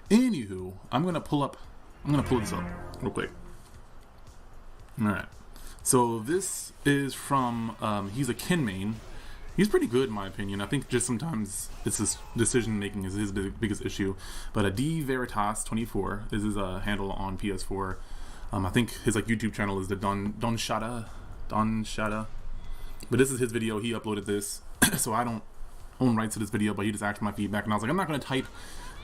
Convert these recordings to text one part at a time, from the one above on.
Anywho, I'm gonna pull this up real quick. All right. So this is from he's a Kin main. He's pretty good in my opinion. I think just sometimes it's his decision making is his biggest issue. But a Dveritas 24 is his handle on PS4. I think his like YouTube channel is the Don Shada. But this is his video. He uploaded this, so I don't own rights to this video. But he just asked for my feedback, and I was like, I'm not gonna type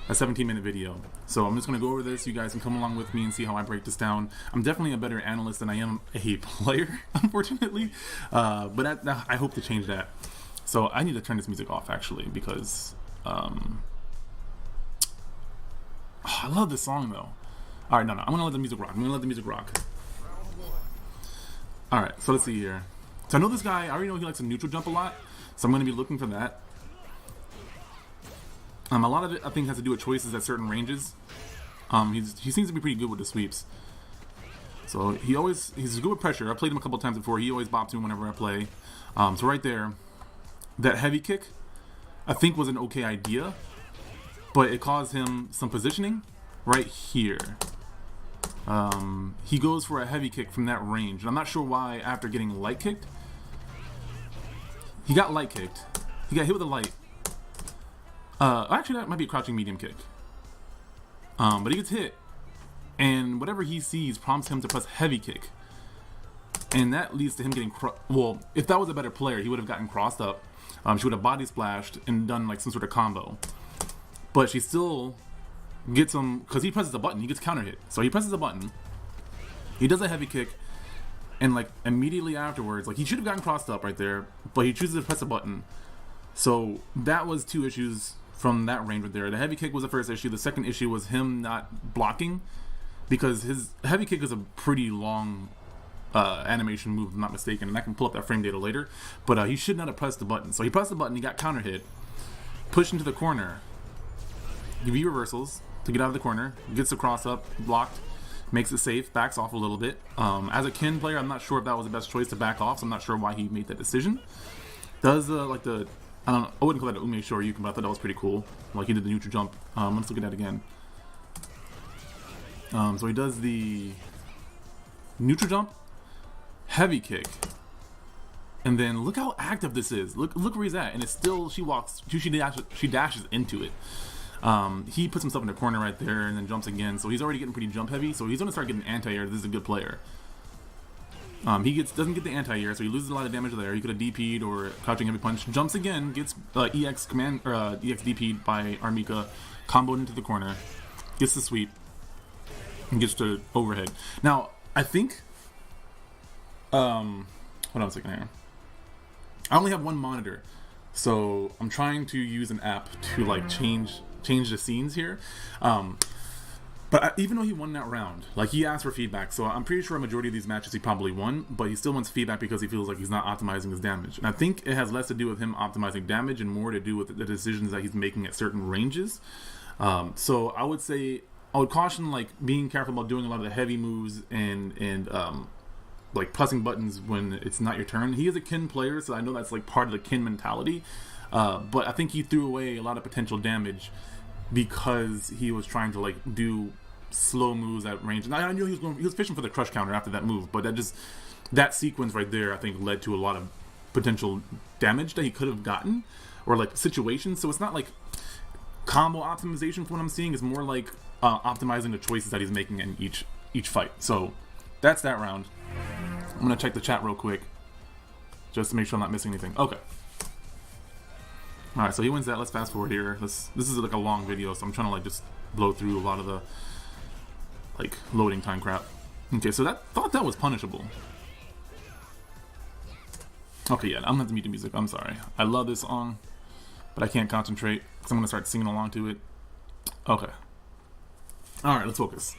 a 17-minute video. So I'm just gonna go over this. You guys can come along with me and see how I break this down. I'm definitely a better analyst than I am a player, unfortunately. But I hope to change that. So I need to turn this music off actually because I love this song though. All right, no, I'm gonna let the music rock. All right, so let's see here. So I know this guy. I already know he likes to neutral jump a lot, so I'm gonna be looking for that. A lot of it I think has to do with choices at certain ranges. He seems to be pretty good with the sweeps. So he's good with pressure. I played him a couple times before. He always bops me whenever I play. So right there. That heavy kick, I think, was an okay idea, but it caused him some positioning right here. He goes for a heavy kick from that range, and I'm not sure why after getting light kicked. He got light kicked. He got hit with a light. Actually, that might be a crouching medium kick. But he gets hit, and whatever he sees prompts him to press heavy kick. And that leads to him getting well, if that was a better player, he would have gotten crossed up. She would have body splashed and done like some sort of combo. But she still gets him, because he presses a button, he gets counter hit. So he presses a button, he does a heavy kick, and like immediately afterwards, like he should have gotten crossed up right there, but he chooses to press a button. So that was two issues from that range right there. The heavy kick was the first issue. The second issue was him not blocking, because his heavy kick is a pretty long animation move, if I'm not mistaken, and I can pull up that frame data later, but he should not have pressed the button. So he pressed the button, he got counter hit, pushed into the corner, give you reversals to get out of the corner, gets the cross up, blocked, makes it safe, backs off a little bit. As a Kin player, I'm not sure if that was the best choice to back off, so I'm not sure why he made that decision. Does like the, I don't know, I wouldn't call that an Ume Shoryuken, but I thought that was pretty cool. Like he did the neutral jump. Let's look at that again. So he does the neutral jump, heavy kick, and then look how active this is. Look where he's at, and it's still, she dashes into it. He puts himself in the corner right there and then jumps again, so he's already getting pretty jump heavy, so he's gonna start getting anti-air. This is a good player. He doesn't get the anti-air, so he loses a lot of damage there. He could have DP'd or crouching heavy punch, jumps again, gets EX DP'd by our Mika, comboed into the corner, gets the sweep, and gets to overhead. Now I think hold on a second here. I only have one monitor, so I'm trying to use an app to like change the scenes here. But even though he won that round, like he asked for feedback, so I'm pretty sure a majority of these matches he probably won, but he still wants feedback because he feels like he's not optimizing his damage. And I think it has less to do with him optimizing damage and more to do with the decisions that he's making at certain ranges. So I would say, I would caution like being careful about doing a lot of the heavy moves and like pressing buttons when it's not your turn. He is a Kin player, so I know that's like part of the Kin mentality. But I think he threw away a lot of potential damage because he was trying to like do slow moves at range. And I knew he was fishing for the crush counter after that move, but that sequence right there, I think, led to a lot of potential damage that he could have gotten, or like situations. So it's not like combo optimization from what I'm seeing. Is more like optimizing the choices that he's making in each fight. So that's that round. I'm gonna check the chat real quick just to make sure I'm not missing anything. Okay. Alright, so he wins that. Let's fast forward here. This is like a long video, so I'm trying to like just blow through a lot of the like loading time crap. Okay, so thought that was punishable. Okay, yeah, I'm gonna have to mute the music. I'm sorry. I love this song, but I can't concentrate because I'm gonna start singing along to it. Okay. Alright, let's focus.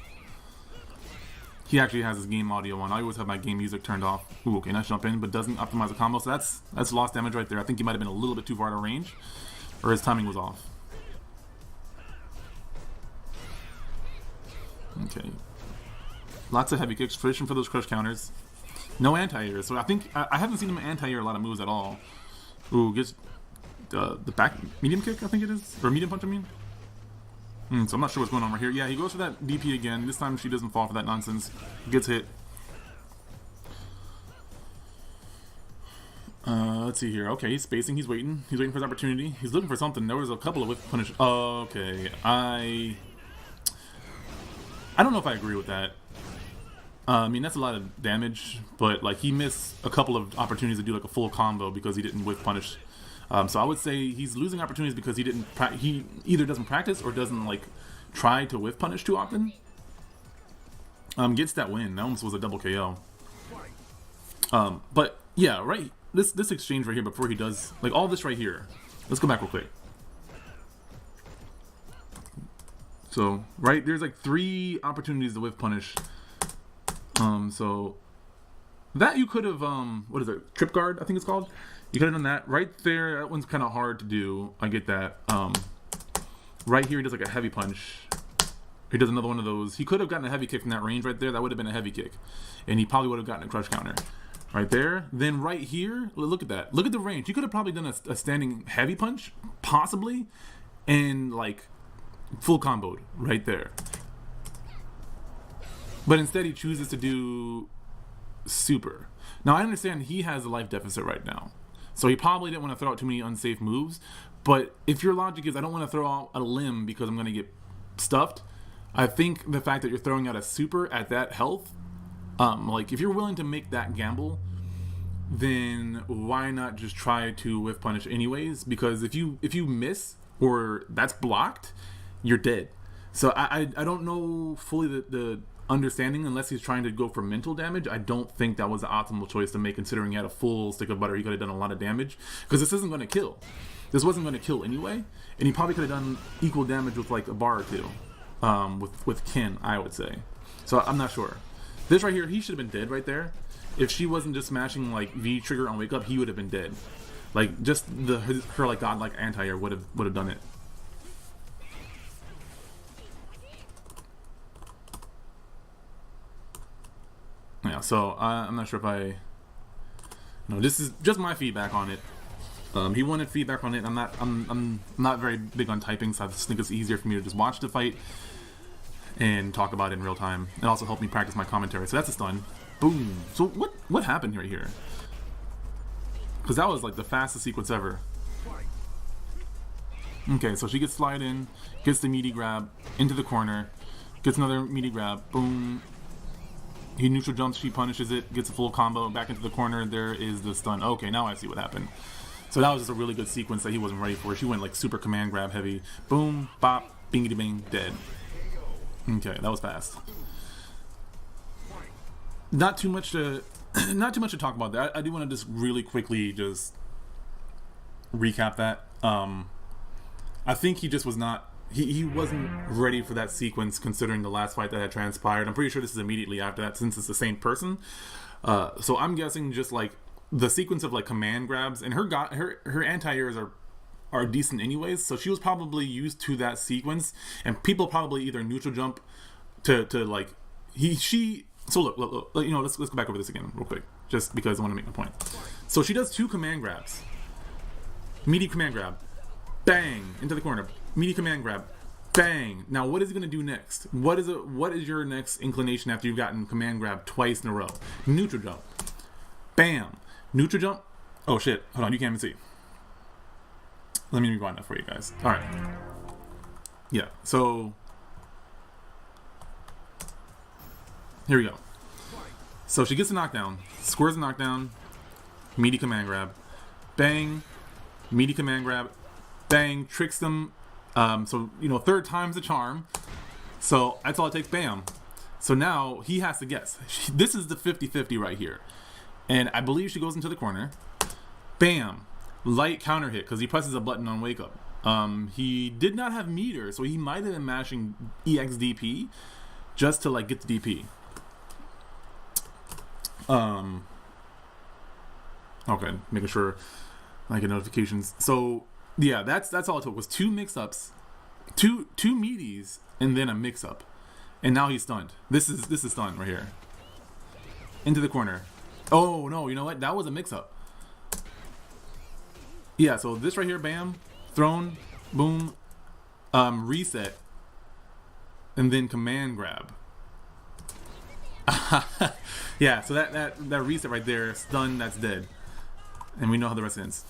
He actually has his game audio on. I always have my game music turned off. Ooh, okay, nice jump in, but doesn't optimize the combo, so that's lost damage right there. I think he might have been a little bit too far out of range, or his timing was off. Okay. Lots of heavy kicks, fishing for those crush counters. No anti-air, so I think I haven't seen him anti-air a lot of moves at all. Ooh, gets the back medium kick, I think it is, or medium punch, I mean. So I'm not sure what's going on right here. Yeah, he goes for that DP again. This time she doesn't fall for that nonsense. Gets hit. Let's see here. Okay, he's spacing. He's waiting. He's waiting for his opportunity. He's looking for something. There was a couple of whiff punish. Okay, I don't know if I agree with that. I mean, that's a lot of damage, but like he missed a couple of opportunities to do like a full combo because he didn't whiff punish. So I would say he's losing opportunities because he either doesn't practice or doesn't like try to whiff punish too often. Gets that win. That almost was a double KO. But yeah, right. This exchange right here before he does like all this right here. Let's go back real quick. So right there's like 3 opportunities to whiff punish. So that you could have what is it? Trip guard, I think it's called. You could have done that right there. That one's kind of hard to do. I get that. Right here he does like a heavy punch. He does another one of those. He could have gotten a heavy kick from that range right there. That would have been a heavy kick, and he probably would have gotten a crush counter. Right there. Then right here, look at that. Look at the range. He could have probably done a standing heavy punch, possibly, and like full comboed right there. But instead he chooses to do super. Now I understand he has a life deficit right now. So he probably didn't want to throw out too many unsafe moves. But if your logic is I don't want to throw out a limb because I'm going to get stuffed, I think the fact that you're throwing out a super at that health, like if you're willing to make that gamble, then why not just try to whiff punish anyways? Because if you miss or that's blocked, you're dead. So I don't know fully the understanding unless he's trying to go for mental damage. I don't think that was the optimal choice to make considering he had a full stick of butter. He could have done a lot of damage because this isn't going to kill. This wasn't going to kill anyway, and he probably could have done equal damage with like a bar or two with Ken, I would say. So I'm not sure. This right here, he should have been dead right there. If she wasn't just smashing like V trigger on wake up, he would have been dead. Like just her like godlike anti-air would have done it. Yeah, so I'm not sure if no, this is just my feedback on it. He wanted feedback on it. I'm not very big on typing, so I just think it's easier for me to just watch the fight and talk about it in real time. It also helped me practice my commentary. So that's a stun. Boom. So what happened right here? Because that was like the fastest sequence ever. Okay, so she gets slide in, gets the meaty grab into the corner, gets another meaty grab. Boom. He neutral jumps, she punishes it, gets a full combo back into the corner. There is the stun. Okay, now I see what happened. So that was just a really good sequence that he wasn't ready for. She went like super command grab heavy. Boom, bop, bingity bing, dead. Okay, that was fast. Not too much to talk about that. I do want to just really quickly just recap that. I think he just was not. He wasn't ready for that sequence considering the last fight that had transpired. I'm pretty sure this is immediately after that since it's the same person. So I'm guessing just like the sequence of like command grabs and her anti-airs are decent anyways. So she was probably used to that sequence, and people probably either neutral jump to like she. So look, you know, let's go back over this again real quick, just because I want to make my point. So she does 2 command grabs. Meaty command grab, bang into the corner. Meaty command grab, bang. Now what is he gonna do next? What is your next inclination after you've gotten command grab twice in a row? Neutral jump, bam. Neutral jump. Oh shit! Hold on, you can't even see. Let me rewind that for you guys. All right. Yeah. So here we go. So she gets a knockdown, squares the knockdown, meaty command grab, bang, meaty command grab, bang, tricks them. So, you know, 3rd time's the charm. So that's all it takes, bam. So now he has to guess. This is the 50-50 right here. And I believe she goes into the corner. Bam. Light counter hit because he presses a button on wake up. He did not have meter, so he might have been mashing EXDP just to like get the DP. Okay, making sure I get notifications. So yeah, that's all it took was 2 mix-ups, two meaties, and then a mix-up, and now he's stunned. This is stunned right here. Into the corner. Oh no, you know what? That was a mix-up. Yeah, so this right here, bam, thrown, boom, reset, and then command grab. Yeah, so that reset right there, stun, that's dead. And we know how the rest ends.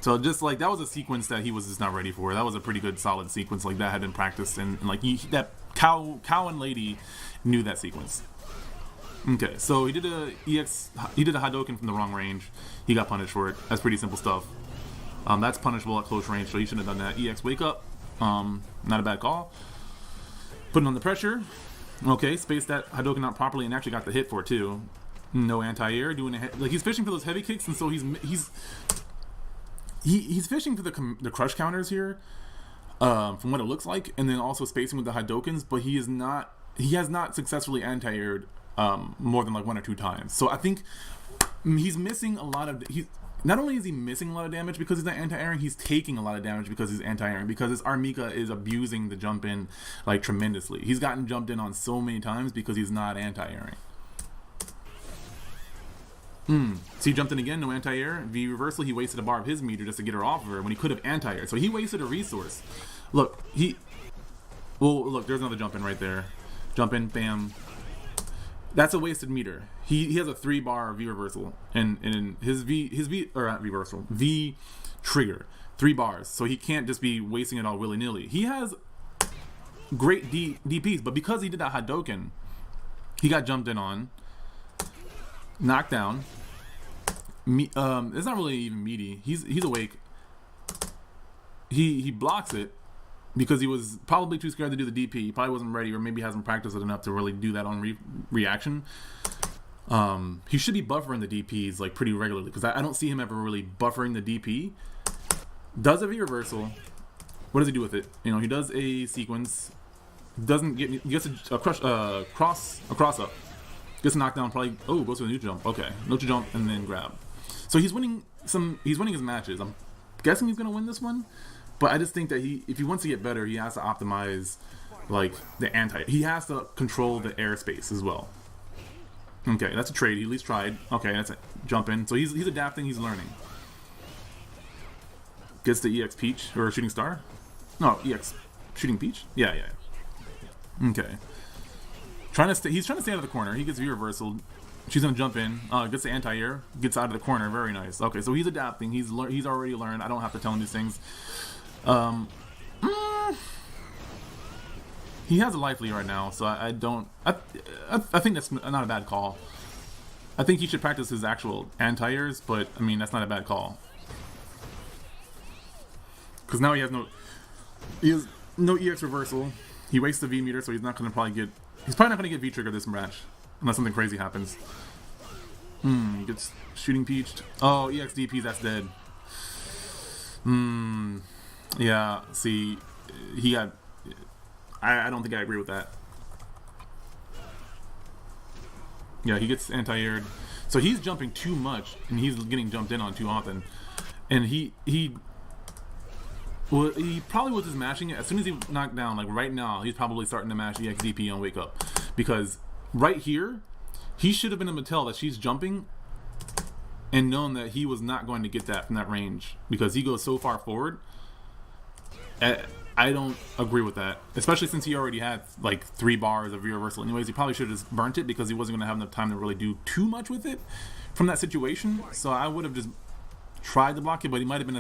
So just like, that was a sequence that he was just not ready for. That was a pretty good solid sequence. Like, that had been practiced, and like that cow and lady knew that sequence. Okay, so he did a Hadouken from the wrong range. He got punished for it. That's pretty simple stuff. That's punishable at close range, so he shouldn't have done that. EX wake up. Not a bad call. Putting on the pressure. Okay, spaced that Hadouken out properly and actually got the hit for it too. No anti-air, doing like he's fishing for those heavy kicks, and so he's fishing for the crush counters here, from what it looks like, and then also spacing with the Hadoukens, but he has not successfully anti-aired more than like 1 or 2 times. So I think he's missing a lot of. Not only is he missing a lot of damage because he's not anti-airing, he's taking a lot of damage because he's anti-airing, because our Mika is abusing the jump in like tremendously. He's gotten jumped in on so many times because he's not anti-airing. So he jumped in again, no anti-air. V reversal, he wasted a bar of his meter just to get her off of her when he could have anti-aired. So he wasted a resource. Look, look, there's another jump in right there. Jump in, bam. That's a wasted meter. He has a 3-bar V reversal, and his V or not V reversal, V trigger, 3 bars. So he can't just be wasting it all willy nilly. He has great DPs, but because he did that Hadouken, he got jumped in on, knocked down. It's not really even meaty. He's awake. He blocks it because he was probably too scared to do the DP. He probably wasn't ready, or maybe hasn't practiced it enough to really do that on reaction. He should be buffering the DPs like pretty regularly, because I don't see him ever really buffering the DP. Does a V reversal. What does he do with it? You know, he does a sequence. He gets a cross up. Gets a knockdown. Probably goes to a neutral jump. Okay, neutral jump and then grab. So he's winning his matches. I'm guessing he's gonna win this one. But I just think that if he wants to get better, he has to optimize like the he has to control the airspace as well. Okay, that's a trade. He at least tried. Okay, that's a jump in. So he's adapting. He's learning. Gets the EX Peach or Shooting Star. No, EX Shooting Peach. Yeah. Okay. He's trying to stay out of the corner. He gets V reversal. She's gonna jump in. Gets the anti-air. Gets out of the corner. Very nice. Okay, so he's adapting. He's already learned. I don't have to tell him these things. He has a life lead right now, so I think that's not a bad call. I think he should practice his actual anti-airs, but I mean, that's not a bad call. Because now he has no EX reversal. He wastes the V meter, so he's probably not going to get V trigger this match unless something crazy happens. Gets Shooting Peached. Oh, EX DPs, that's dead. Yeah, see, he got. I don't think I agree with that. Yeah, he gets anti-aired. So he's jumping too much, and he's getting jumped in on too often. And he probably was just mashing it. As soon as he knocked down, like right now, he's probably starting to mash EXDP on Wake Up. Because right here, he should have been able to tell that she's jumping and known that he was not going to get that from that range, because he goes so far forward. I don't agree with that, especially since he already had like 3 bars of reversal anyways. He probably should have just burnt it because he wasn't going to have enough time to really do too much with it from that situation. So I would have just tried to block it, but he might have been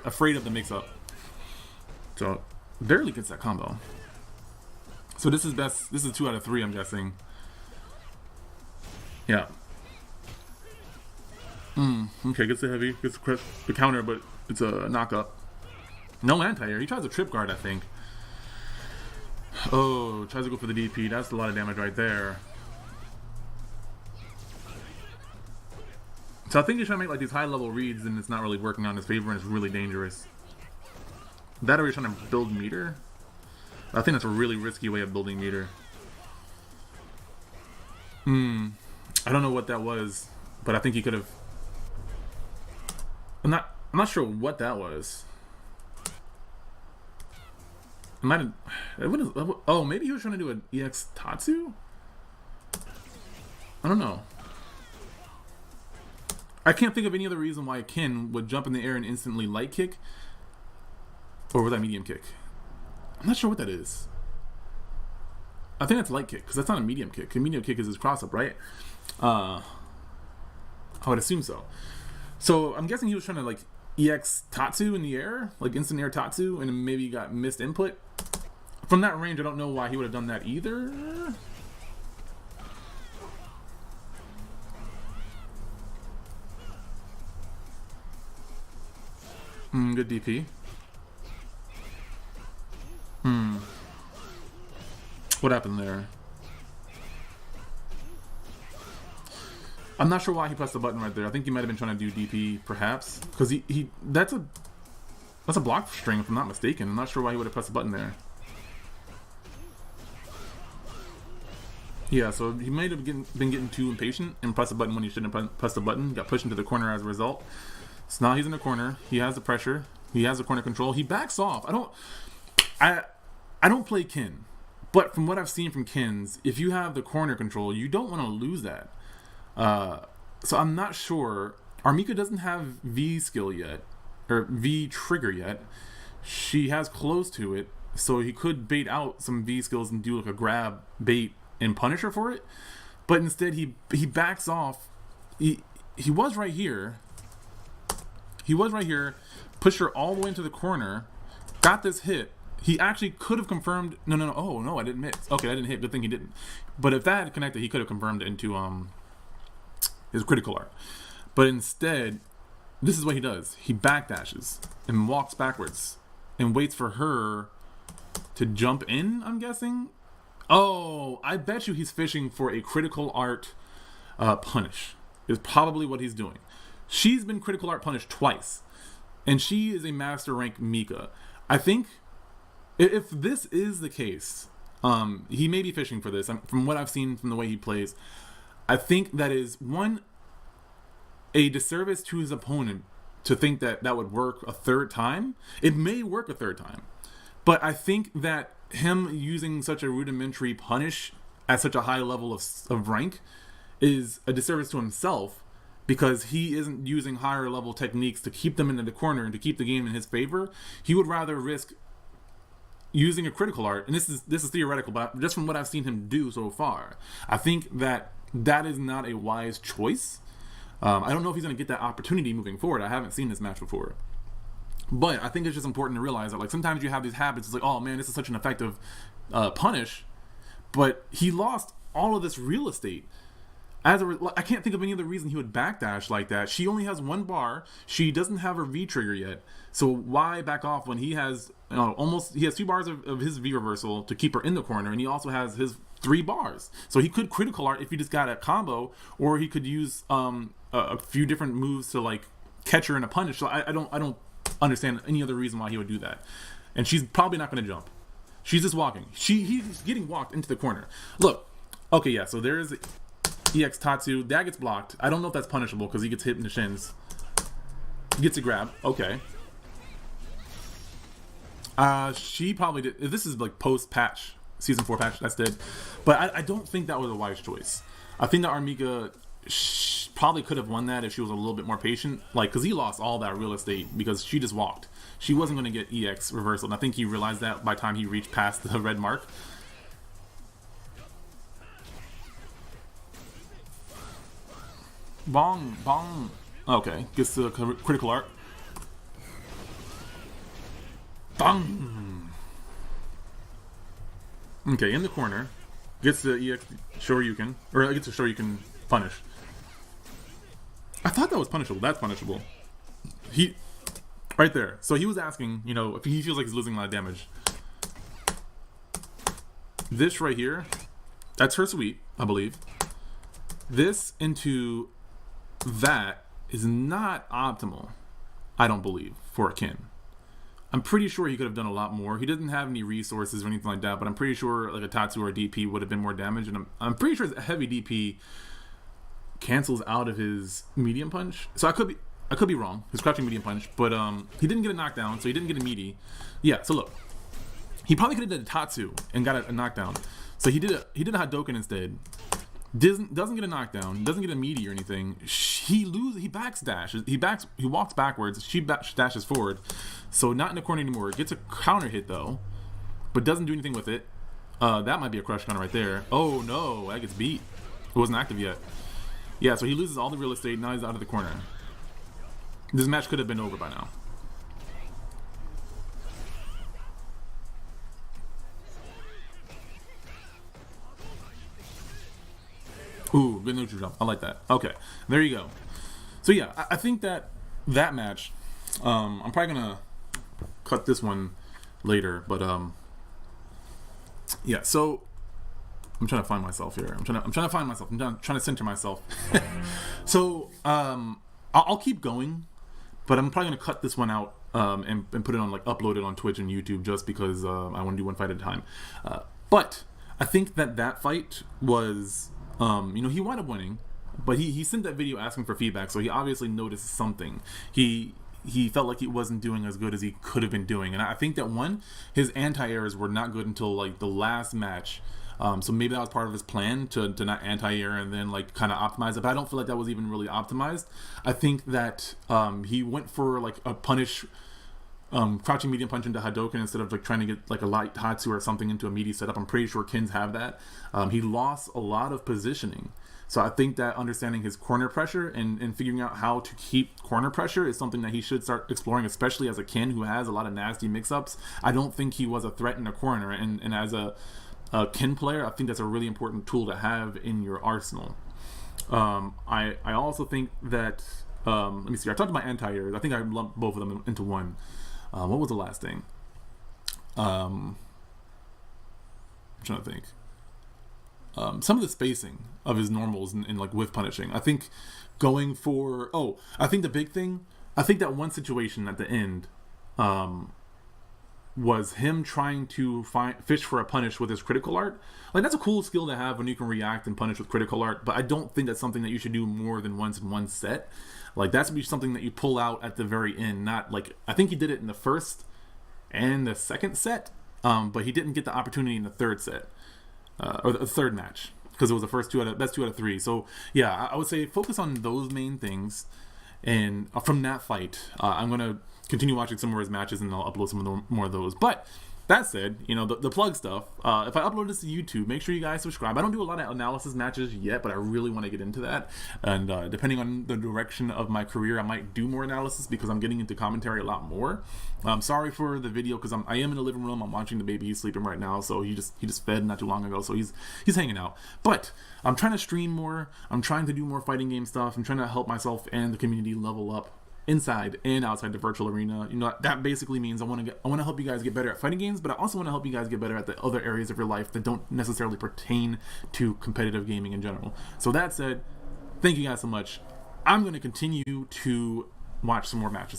afraid of the mix-up. So barely gets that combo. So this is best. This is 2 out of 3, I'm guessing. Yeah. Okay, gets the heavy, gets the counter, but it's a knock-up. No anti-air. He tries a trip guard, I think. Oh, tries to go for the DP. That's a lot of damage right there. So I think he's trying to make like these high-level reads, and it's not really working on his favor, and it's really dangerous. That, or he's trying to build meter. I think that's a really risky way of building meter. I don't know what that was, but I think he could have. I'm not sure what that was. Oh, maybe he was trying to do an EX Tatsu? I don't know. I can't think of any other reason why Ken would jump in the air and instantly light kick. Or was that medium kick? I'm not sure what that is. I think that's light kick, because that's not a medium kick. A medium kick is his cross up, right? I would assume so. So I'm guessing he was trying to like EX Tatsu in the air, like instant air Tatsu, and maybe got missed input. From that range, I don't know why he would have done that either. Good DP. What happened there? I'm not sure why he pressed the button right there. I think he might have been trying to do DP, perhaps, because that's a block string, if I'm not mistaken. I'm not sure why he would have pressed the button there. Yeah, so he might have been getting too impatient and pressed the button when he shouldn't have pressed the button. Got pushed into the corner as a result. So now he's in the corner. He has the pressure. He has the corner control. He backs off. I don't play Kin, but from what I've seen from Kins, if you have the corner control, you don't want to lose that. So I'm not sure. Our Mika doesn't have V skill yet, or V trigger yet. She has close to it, so he could bait out some V skills and do like a grab bait and punish her for it. But instead he backs off. He was right here. He was right here, pushed her all the way into the corner, got this hit. He actually could have confirmed. No. Oh no, I didn't miss. Okay, I didn't hit. Good thing he didn't. But if that had connected, he could have confirmed it into his critical art. But instead, this is what he does. He backdashes and walks backwards and waits for her to jump in, I'm guessing. Oh, I bet you he's fishing for a critical art punish. Is probably what he's doing. She's been critical art punished twice, and she is a master rank Mika. I think if this is the case, he may be fishing for this. From what I've seen from the way he plays, I think that is a disservice to his opponent to think that that would work a third time. It may work a third time, but I think that him using such a rudimentary punish at such a high level of rank is a disservice to himself, because he isn't using higher level techniques to keep them into the corner and to keep the game in his favor. He would rather risk using a critical art, and this is theoretical, but just from what I've seen him do so far, I think that is not a wise choice. I don't know if he's going to get that opportunity moving forward. I haven't seen this match before. But I think it's just important to realize that, like, sometimes you have these habits. It's like, oh man, this is such an effective punish, but he lost all of this real estate. I can't think of any other reason he would backdash like that. She only has one bar. She doesn't have her V trigger yet. So why back off when he has he has 2 bars of his V reversal to keep her in the corner, and he also has his 3 bars. So he could critical art if he just got a combo, or he could use a few different moves to like catch her in a punish. So I don't understand any other reason why he would do that. And she's probably not going to jump. She's just walking. He's getting walked into the corner. Look. Okay, yeah. So there is EX Tatsu. That gets blocked. I don't know if that's punishable because he gets hit in the shins. He gets a grab. Okay. She probably did. This is like post patch, season 4 patch. That's dead. But I don't think that was a wise choice. I think that Armika probably could have won that if she was a little bit more patient. Like, because he lost all that real estate because she just walked. She wasn't going to get EX reversal. And I think he realized that by the time he reached past the red mark. Bong, bong. Okay, gets the critical art. Bong. Okay, in the corner. Gets the EX Shoryuken. Or gets the Shoryuken punish. I thought that was punishable. That's punishable. Right there. So he was asking, if he feels like he's losing a lot of damage. This right here, that's her sweep, I believe. This into that is not optimal, I don't believe, for a Kin. I'm pretty sure he could have done a lot more. He doesn't have any resources or anything like that, but I'm pretty sure like a Tatsu or a DP would have been more damage, and I'm pretty sure a heavy DP cancels out of his medium punch. So I could be wrong. His crouching medium punch, but he didn't get a knockdown, so he didn't get a meaty. Yeah, so look. He probably could have done a Tatsu and got a knockdown. So he did a Hadouken instead. Doesn't get a knockdown, doesn't get a meaty or anything. He backsdashes. He walks backwards. She dashes forward. So not in the corner anymore. Gets a counter hit though, but doesn't do anything with it. That might be a crush counter right there. Oh no, that gets beat. It wasn't active yet. Yeah, so he loses all the real estate. Now he's out of the corner. This match could have been over by now. Ooh, good neutral jump. I like that. Okay, there you go. So yeah, I think that match, I'm probably gonna cut this one later, but yeah. So I'm trying to find myself here. I'm trying to find myself. I'm trying to center myself. So I'll keep going, but I'm probably gonna cut this one out and put it on, like, upload it on Twitch and YouTube, just because I want to do one fight at a time. But I think that fight was, you know, he wound up winning, but he sent that video asking for feedback, so he obviously noticed something. He felt like he wasn't doing as good as he could have been doing, and I think that his anti-airs were not good until, like, the last match. So maybe that was part of his plan to not anti-air and then, like, kind of optimize it, but I don't feel like that was even really optimized. I think that he went for, like, a punish, crouching medium punch into Hadoken instead of, like, trying to get, like, a light Hatsu or something into a meaty setup. I'm pretty sure Kins have that. He lost a lot of positioning. So I think that understanding his corner pressure and figuring out how to keep corner pressure is something that he should start exploring, especially as a Kin who has a lot of nasty mix-ups. I don't think he was a threat in the corner, and as a Kin player, I think that's a really important tool to have in your arsenal. I also think that, let me see, I talked about anti-airs. I think I lumped both of them into one. What was the last thing? I'm trying to think. Some of the spacing of his normals and like whiff punishing. I think going for, I think the big thing, I think that one situation at the end was him trying to fish for a punish with his critical art. Like, that's a cool skill to have when you can react and punish with critical art, but I don't think that's something that you should do more than once in one set. Like, that's something that you pull out at the very end, not like, I think he did it in the first and the second set, but he didn't get the opportunity in the third set. Or the third match, because it was the first best 2 out of 3. So yeah, I would say focus on those main things, and from that fight, I'm gonna continue watching some of his matches, and I'll upload some of more of those. But that said, you know, the plug stuff, if I upload this to YouTube, make sure you guys subscribe. I don't do a lot of analysis matches yet, but I really want to get into that. And depending on the direction of my career, I might do more analysis, because I'm getting into commentary a lot more. I'm sorry for the video, because I am in the living room. I'm watching the baby. He's sleeping right now, so he just fed not too long ago, so he's hanging out. But I'm trying to stream more. I'm trying to do more fighting game stuff. I'm trying to help myself and the community level up inside and outside the virtual arena. You know, that basically means I want to help you guys get better at fighting games, but I also want to help you guys get better at the other areas of your life that don't necessarily pertain to competitive gaming in general. So that said, thank you guys so much. I'm going to continue to watch some more matches.